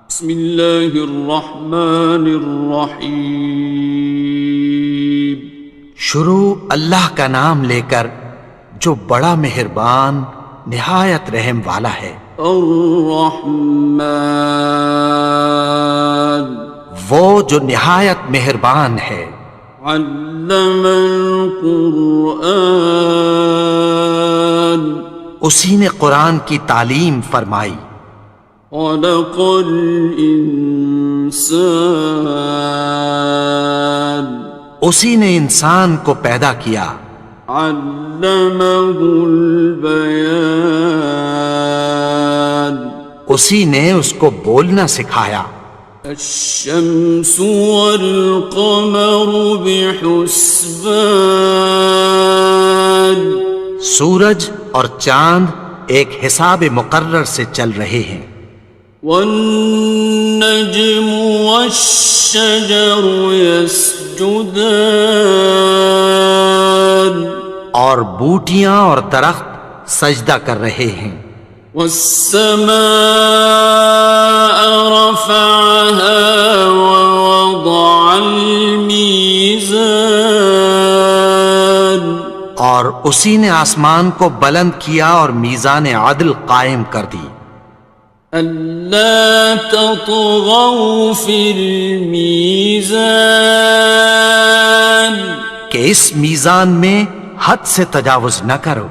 بسم اللہ الرحمن الرحیم. شروع اللہ کا نام لے کر جو بڑا مہربان نہایت رحم والا ہے. الرحمن وہ جو نہایت مہربان ہے. علم القرآن اسی نے قرآن کی تعلیم فرمائی. خلق الانسان اسی نے انسان کو پیدا کیا. علمہ البیان اسی نے اس کو بولنا سکھایا. الشمس والقمر بحسبان سورج اور چاند ایک حساب مقرر سے چل رہے ہیں. والنجم والشجر يسجدان اور بوٹیاں اور درخت سجدہ کر رہے ہیں. والسماء رفعها ووضع الميزان اور اسی نے آسمان کو بلند کیا اور میزان عدل قائم کر دی. ألا تطغوا في الميزان کہ اس میزان میں حد سے تجاوز نہ کرو.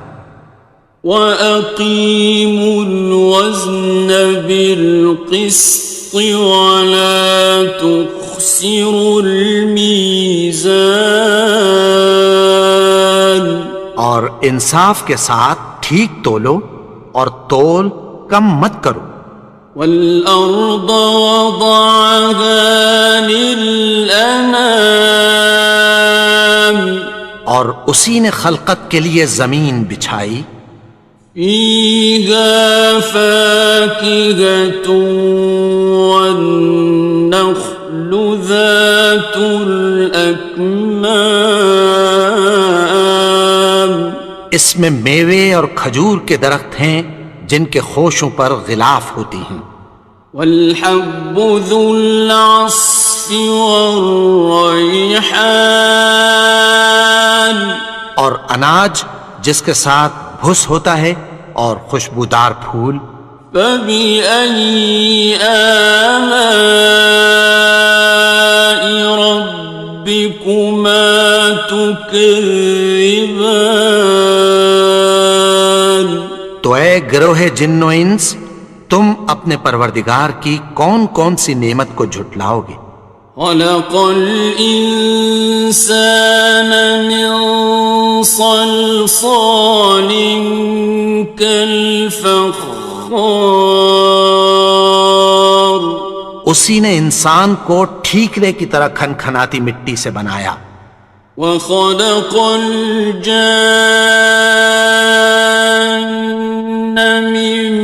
وَأَقِيمُوا الْوَزْنَ بِالْقِسْطِ وَلَا تُخْسِرُوا الْمِيزَانَ اور انصاف کے ساتھ ٹھیک تولو اور تول کم مت کرو. وَالْأَرْضَ وَضَعَهَا لِلْأَنَامِ اور اسی نے خلقت کے لیے زمین بچھائی. فِيهَا فَاكِهَةٌ وَالنَّخْلُ ذَاتُ الْأَكْمَامِ اس میں میوے اور کھجور کے درخت ہیں جن کے خوشوں پر غلاف ہوتی ہیں. وَالْحَبُّ ذُو الْعَصْفِ وَالرَّيْحَانِ اور اناج جس کے ساتھ بھس ہوتا ہے اور خوشبودار پھول. فَبِأَيِّ آلَاءِ رَبِّكُمَا تُكَذِّبَانِ تو اے گروہ جن و انس تم اپنے پروردگار کی کون کون سی نعمت کو جھٹلاؤ گے. خَلَقَ الْإِنسَانَ مِنْ صَلْصَالٍ كَالْفَخَّارِ اسی نے انسان کو ٹھیکرے کی طرح کھنکھناتی مٹی سے بنایا. وَخَلَقَ الْجَانَّ مِن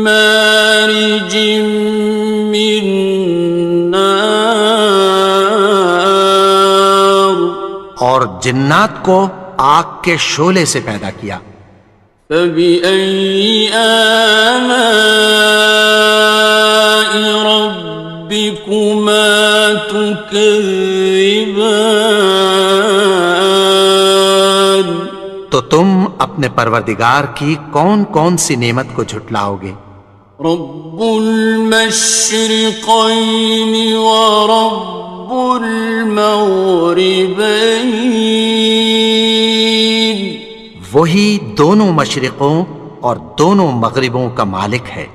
مَّارِجٍ مِّن نَّارٍ اور جنات کو آگ کے شعلے سے پیدا کیا. فَبِأَيِّ آلَاءِ رَبِّكُمَا تُكَذِّبَانِ تو تم اپنے پروردگار کی کون کون سی نعمت کو جھٹلاؤ گے. رب المشرقین ورب المغربین وہی دونوں مشرقوں اور دونوں مغربوں کا مالک ہے.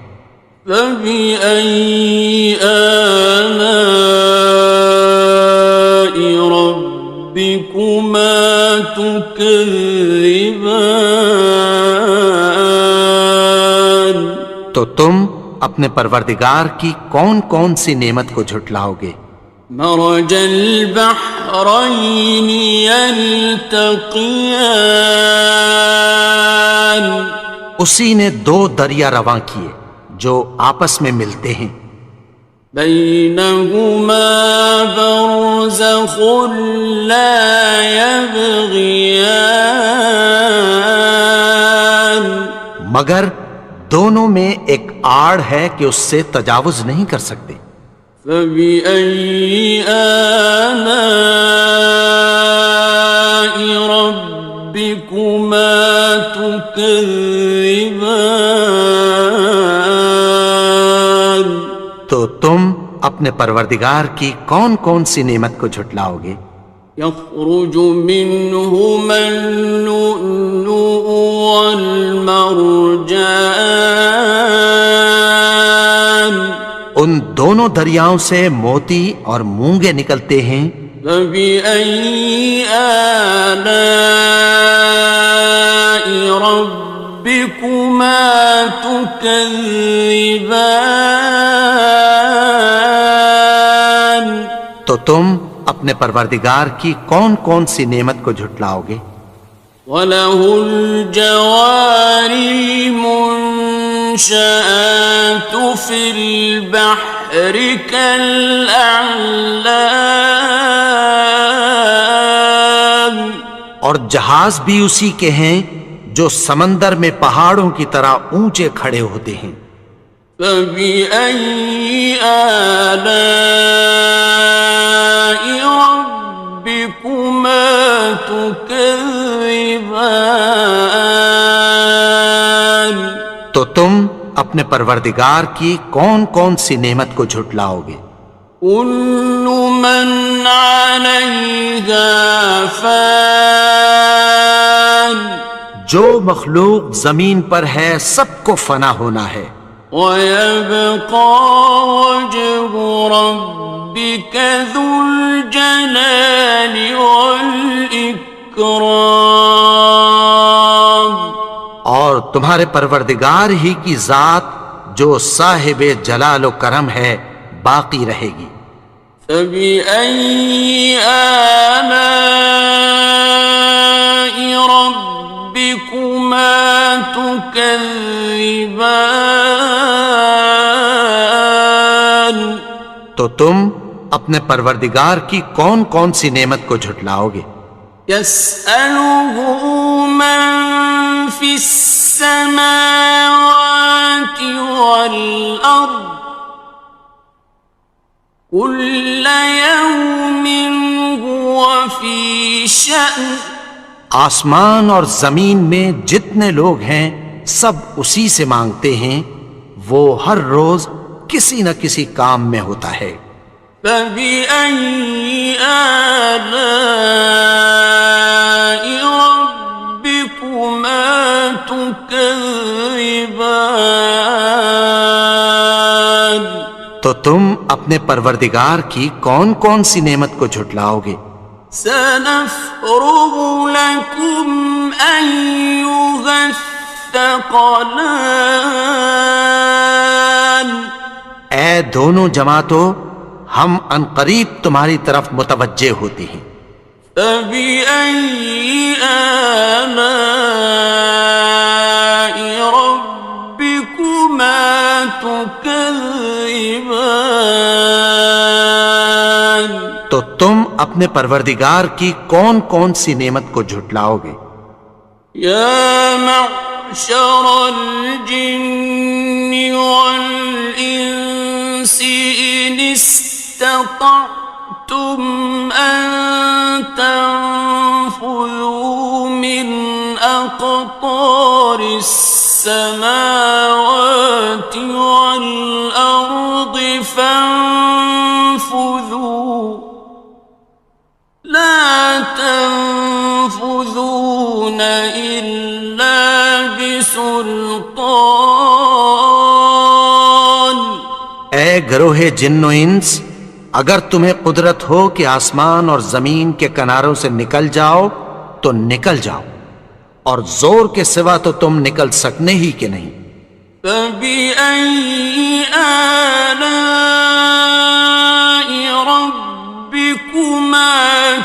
فَبِأَيِّ آلَاءِ رَبِّكُمَا تُكَذِّبَانِ تو تم اپنے پروردگار کی کون کون سی نعمت کو جھٹلاؤ گے. مرج البحرین یلتقیان اسی نے دو دریا رواں کیے جو آپس میں ملتے ہیں. بینہما برزخ لا یبغیان مگر دونوں میں ایک آڑ ہے کہ اس سے تجاوز نہیں کر سکتے۔ فبأي آلاء ربكما تكذبان؟ تو تم اپنے پروردگار کی کون کون سی نعمت کو جھٹلاؤ گے؟ يخرج منهما اللؤلؤ والمرجان، ان دونوں دریاؤں سے موتی اور مونگے نکلتے ہیں۔ فبأي آلاء ربكما تكذبان؟ تو تم اپنے پروردگار کی کون کون سی نعمت کو جھٹلاؤ گے؟ وَلَهُ الْجَوَارِ الْمُنشَآتُ فِي الْبَحْرِ كَالْأَعْلَامِ، اور جہاز بھی اسی کے ہیں جو سمندر میں پہاڑوں کی طرح اونچے کھڑے ہوتے ہیں۔ فَبِأَيِّ آلَاءِ رَبِّكُمَا تُكَذِّبَانِ؟ تو تم اپنے پروردگار کی کون کون سی نعمت کو جھٹلاؤ گے؟ كُلُّ مَنْ عَلَيْهَا فَانٍ، جو مخلوق زمین پر ہے سب کو فنا ہونا ہے۔ وَيَبْقَى وَجْهُ رَبِّكَ ذُو الْجَلَالِ وَالْإِكْرَامِ، اور تمہارے پروردگار ہی کی ذات جو صاحب جلال و کرم ہے باقی رہے گی۔ فَبِأَيِّ آلَاءِ رَبِّكُمَا تُكَذِّبَانِ؟ تو تم اپنے پروردگار کی کون کون سی نعمت کو جھٹلاؤ گے؟ يَسْأَلُهُ مَن فِي السَّمَاوَاتِ وَالْأَرْضِ كُلَّ يَوْمٍ هُوَ فِي شَأْنٍ، آسمان اور زمین میں جتنے لوگ ہیں سب اسی سے مانگتے ہیں، وہ ہر روز کسی نہ کسی کام میں ہوتا ہے۔ فَبِأَيِّ آلَاءِ رَبِّكُمَا تُكَذِّبَانِ؟ تو تم اپنے پروردگار کی کون کون سی نعمت کو جھٹلاؤ گے؟ سَنَفْرُغُ لَكُمْ أَيُّهَ الثَّقَلَانِ، اے دونوں جماعتوں، ہم عنقریب تمہاری طرف متوجہ ہوتے ہیں۔ فَبِأَيِّ آلَاءِ رَبِّكُمَا تُكَذِّبَانِ؟ تو تم اپنے پروردگار کی کون کون سی نعمت کو جھٹلاؤ گے؟ يَا مَعْشَرَ الْجِنِّ وَالْإِنسِ إِنِ اسْتَطَعْتُمْ أَن تَنفُذُوا مِنْ أَقْطَارِ السَّمَاوَاتِ وَالْأَرْضِ فَانفُذُوا لَا تَنفُذُونَ إِلَّا بِسُلْطَانٍ۔ اے گروہ جن و انس، اگر تمہیں قدرت ہو کہ آسمان اور زمین کے کناروں سے نکل جاؤ تو نکل جاؤ، اور زور کے سوا تو تم نکل سکنے ہی کہ نہیں۔ فَبِأَيِّ آلَاءِ رَبِّكُمَا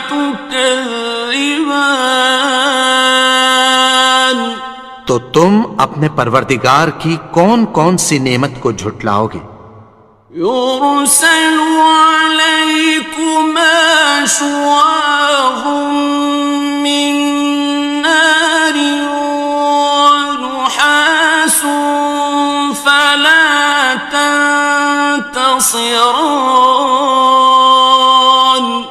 تُكَذِّبَانِ؟ تو تم اپنے پروردگار کی کون کون سی نعمت کو جھٹلاؤ گے؟ يُرْسَلُ عَلَيْكُمَا شُوَاظٌ مِّن نَّارٍ وَنُحَاسٌ فَلَا تنتصران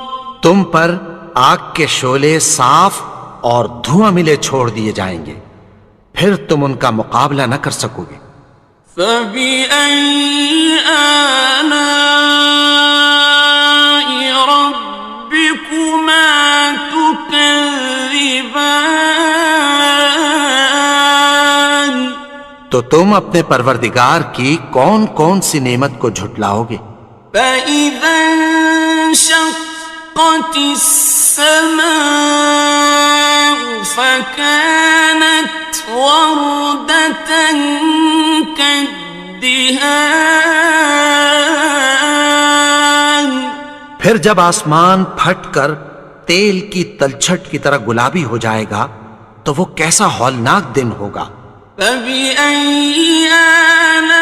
تم پر آگ کے شعلے صاف اور دھواں ملے چھوڑ دیے جائیں گے، پھر تم ان کا مقابلہ نہ کر سکو گے۔ فَبِأَيِّ آلَاءِ رَبِّكُمَا تُكَذِّبَانِ تو تم اپنے پروردگار کی کون کون سی نعمت کو جھٹلاؤ گے؟ فَإِذَا انشَقَّتِ السَّمَاءُ فَكَانَتْ وَرْدَةً كَالدِّهَانِ پھر جب آسمان پھٹ کر تیل کی تلچھٹ کی طرح گلابی ہو جائے گا تو وہ کیسا ہولناک دن ہوگا۔ فَبِأَيِّ آلَاءِ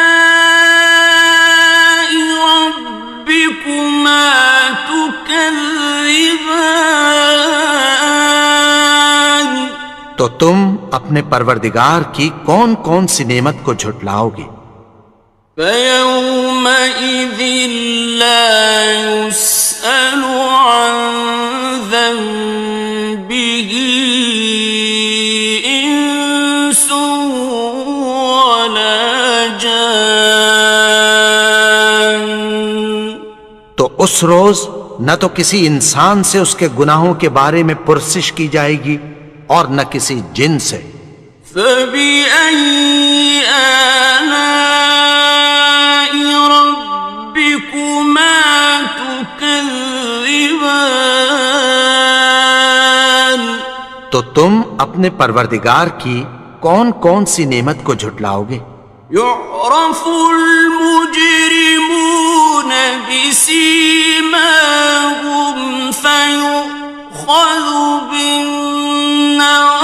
رَبِّكُمَا تُكَذِّبَانِ تو تم اپنے پروردگار کی کون کون سی نعمت کو جھٹلاؤ گے؟ فَيَوْمَئِذٍ لَا يُسْأَلُ عَنْ ذَنبِهِ إِنسٌ وَلَا جَانٌ تو اس روز نہ تو کسی انسان سے اس کے گناہوں کے بارے میں پرسش کی جائے گی اور نہ کسی جن سے۔ فَبِأَيِّ آلَاءِ رَبِّكُمَا تُكَذِّبَانِ تو تم اپنے پروردگار کی کون کون سی نعمت کو جھٹلاؤ گے؟ يُعْرَفُ الْمُجْرِمُونَ بِسِيمَاهُمْ فَيُؤْخَذُ بِالنَّوَاصِي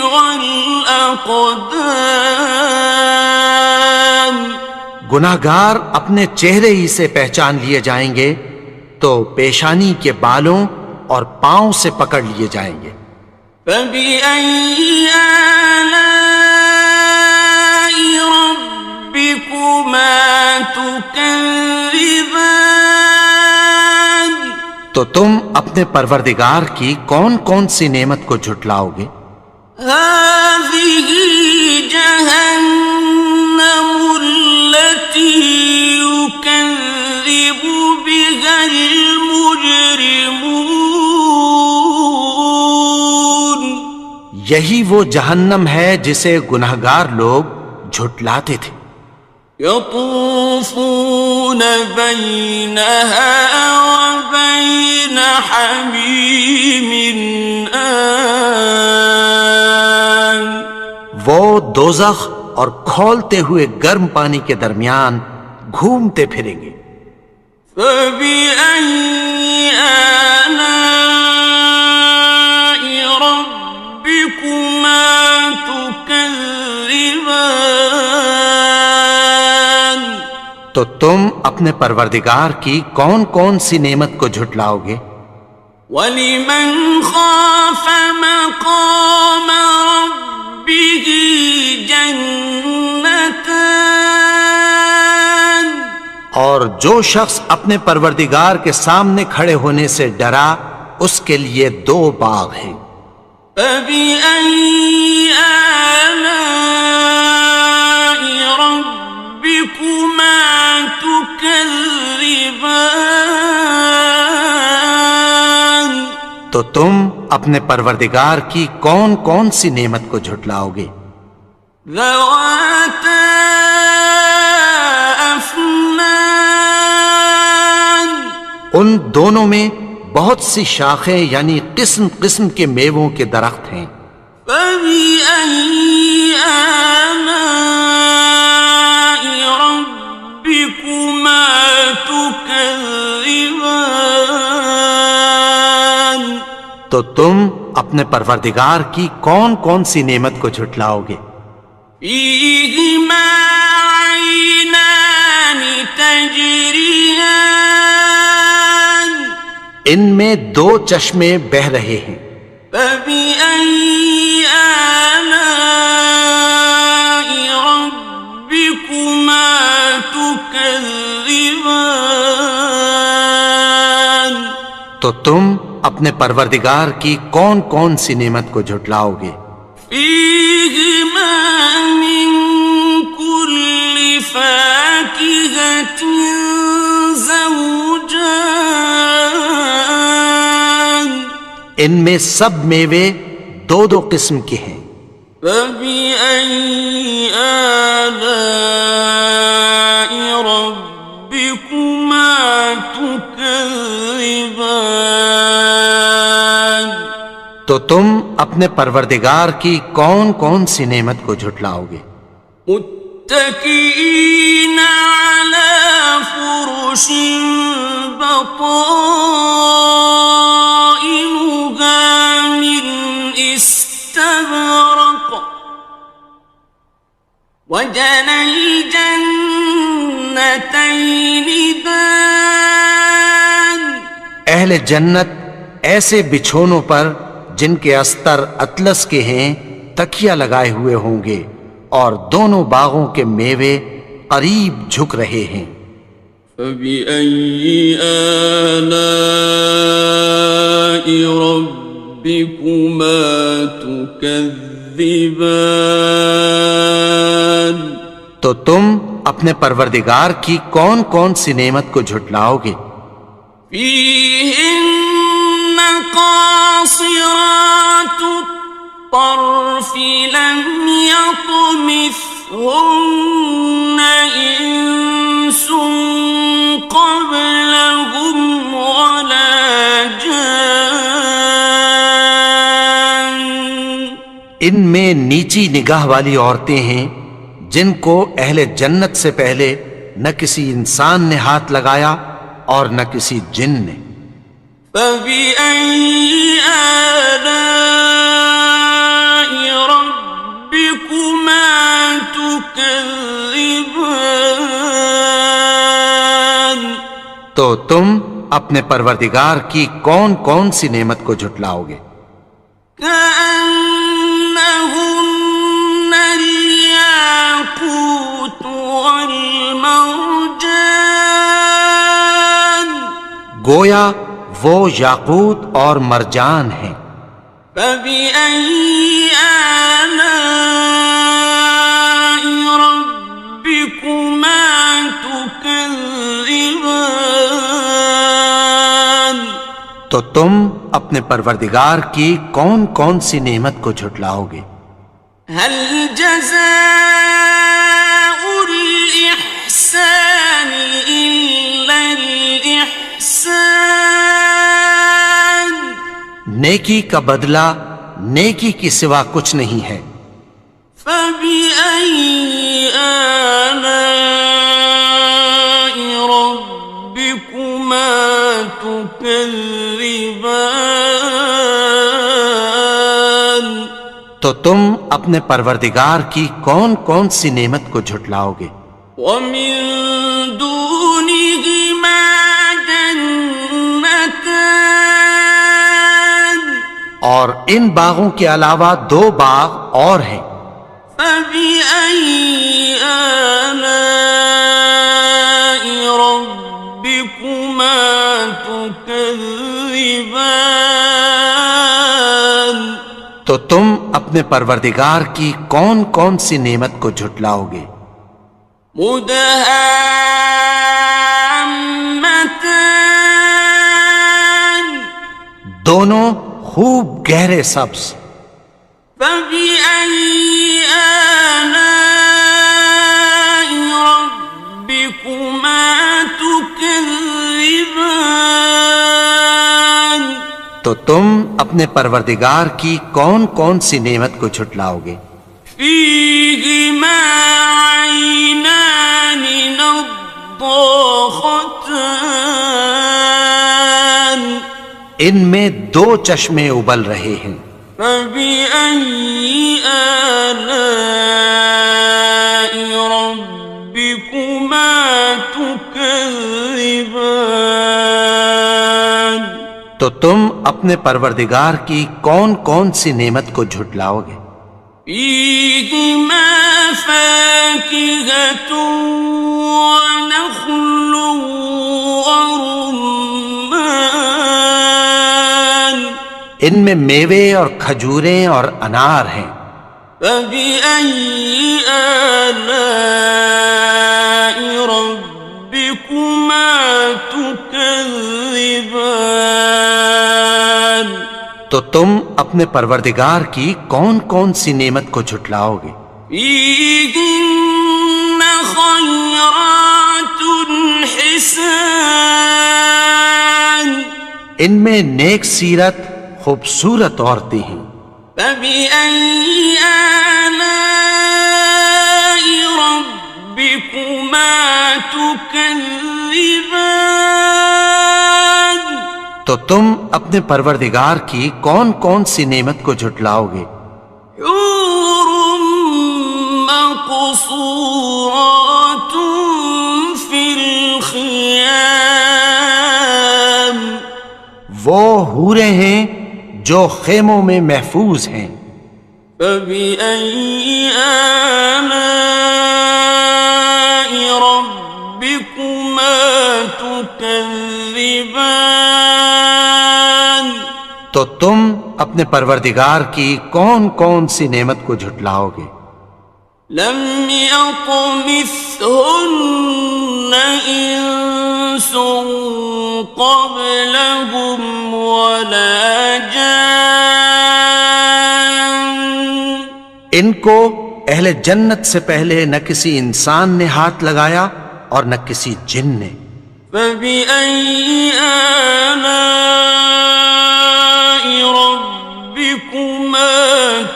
وَالْأَقْدَامِ گناہگار اپنے چہرے ہی سے پہچان لیے جائیں گے تو پیشانی کے بالوں اور پاؤں سے پکڑ لیے جائیں گے۔ فَبِأَيِّ آلَاءِ رَبِّكُمَا تُكَذِّبَانِ تو تم اپنے پروردگار کی کون کون سی نعمت کو جھٹلاؤ گے؟ هَذِهِ جَهَنَّمُ الَّتِي يُكَذِّبُ بِهَا الْمُجْرِمُونَ یہی وہ جہنم ہے جسے گناہگار لوگ جھٹلاتے تھے۔ يَطُوفُونَ بَيْنَهَا وَبَيْنَ حَمِيمٍ آنٍ وہ دوزخ اور کھولتے ہوئے گرم پانی کے درمیان گھومتے پھریں گے۔ فَبِأَيِّ آلَاءِ رَبِّكُمَا تُكَذِّبَانِ تو تم اپنے پروردگار کی کون کون سی نعمت کو جھٹلاؤ گے؟ وَلِمَنْ خَافَ مَقَامَ رَبِّهِ جَنَّتَانِ اور جو شخص اپنے پروردگار کے سامنے کھڑے ہونے سے ڈرا اس کے لیے دو باغ ہیں۔ فَبِأَيِّ آلَاءِ رَبِّكُمَا تُكَذِّبَانِ تو تم اپنے پروردگار کی کون کون سی نعمت کو جھٹلاؤ گے؟ ذَوَاتَا أَفْنَانٍ ان دونوں میں بہت سی شاخیں یعنی قسم قسم کے میووں کے درخت ہیں۔ فَبِأَيِّ آلَاءِ رَبِّكُمَا تُكَذِّبَانِ تو تم اپنے پروردگار کی کون کون سی نعمت کو جھٹلاؤ گے؟ فِيهِمَا عَيْنَانِ تَجْرِيَانِ ان میں دو چشمے بہہ رہے ہیں۔ فَبِأَيِّ آلَاءِ رَبِّكُمَا تو تم اپنے پروردگار کی کون کون سی نعمت کو جھٹلاؤ گے؟ فيهما من كل فاكهة زوجان ان میں سب میوے دو دو قسم کے ہیں۔ فبأي آلاء ربكما تكذبان تو تم اپنے پروردگار کی کون کون سی نعمت کو جھٹلاؤ گے؟ متكئين على فرش بطائنها من استبرق وجنى الجنتين دان اہل جنت ایسے بچھونوں پر جن کے استر اطلس کے ہیں تکیہ لگائے ہوئے ہوں گے، اور دونوں باغوں کے میوے قریب جھک رہے ہیں۔ فبأي آلاء ربكما تكذبان تو تم اپنے پروردگار کی کون کون سی نعمت کو جھٹلاؤ گے؟ فيهن قاصرات الطرف لم يطمثهن إنس قبلهم ولا جان ان میں نیچی نگاہ والی عورتیں ہیں جن کو اہل جنت سے پہلے نہ کسی انسان نے ہاتھ لگایا اور نہ کسی جن نے۔ فبأي آلاء ربكما تكذبان تو تم اپنے پروردگار کی کون کون سی نعمت کو جھٹلاؤ گے؟ كأنهن الياقوت والمرجان گویا وہ یاقوت اور مرجان ہیں۔ فبأي آلاء ربكما تكذبان تو تم اپنے پروردگار کی کون کون سی نعمت کو جھٹلاؤ گے؟ هل جزاء الإحسان إلا الإحسان نیکی کا بدلہ نیکی کی سوا کچھ نہیں ہے۔ فبأي آلاء ربكما تكذبان تو تم اپنے پروردگار کی کون کون سی نعمت کو جھٹلاؤ گے؟ ومن دونهما جنتان اور ان باغوں کے علاوہ دو باغ اور ہیں۔ فبأي آلاء ربكما تكذبان تو تم اپنے پروردگار کی کون کون سی نعمت کو جھٹلاؤ گے؟ مدهامتان دونوں خوب گہرے سبز۔ فبأي آلاء ربكما تكذبان تو تم اپنے پروردگار کی کون کون سی نعمت کو جھٹلاؤ گے؟ فيهما عينان نضاختان ان میں دو چشمے ابل رہے ہیں۔ فبأي آلاء ربكما تكذبان تو تم اپنے پروردگار کی کون کون سی نعمت کو جھٹلاؤ گے؟ فيهما فاكهة ونخل ورمان ان میں میوے اور کھجوریں اور انار ہیں۔ فبأي آلاء ربكما تكذبان؟ تو تم اپنے پروردگار کی کون کون سی نعمت کو جھٹلاؤ گے؟ فيهن خيرات حسان، ان میں نیک سیرت خوبصورت عورتیں ہیں۔ فبأي آلاء ربكما تكذبان؟ تو تم اپنے پروردگار کی کون کون سی نعمت کو جھٹلاؤ گے؟ حور مقصورات في الخيام، وہ حوریں ہیں جو خیموں میں محفوظ ہیں۔ فبأي آلاء ربكما تكذبان؟ تو تم اپنے پروردگار کی کون کون سی نعمت کو جھٹلاؤ گے؟ لم يطمثهن إنس قبلهم ولا جان، ان کو اہل جنت سے پہلے نہ کسی انسان نے ہاتھ لگایا اور نہ کسی جن نے۔ فبأي آلاء ربكما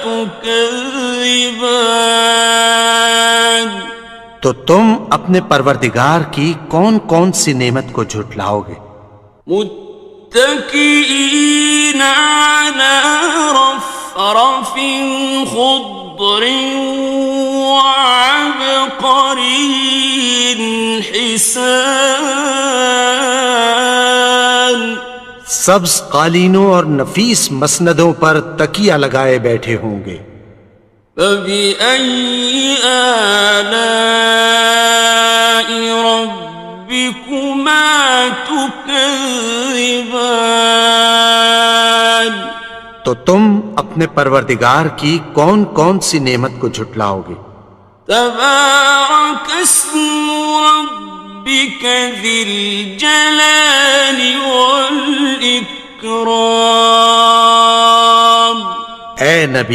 تكذبان؟ تو تم اپنے پروردگار کی کون کون سی نعمت کو جھٹلاؤ گے؟ متكئين على رفرف خضر وعبقري حسان، سبز قالینوں اور نفیس مسندوں پر تکیہ لگائے بیٹھے ہوں گے۔ فبأي آلاء ربكما تكذبان؟ تو تم اپنے پروردگار کی کون کون سی نعمت کو جھٹلاؤ گے؟ تبارك اسم ربك ذي الجلال والإكرام۔ اے نبی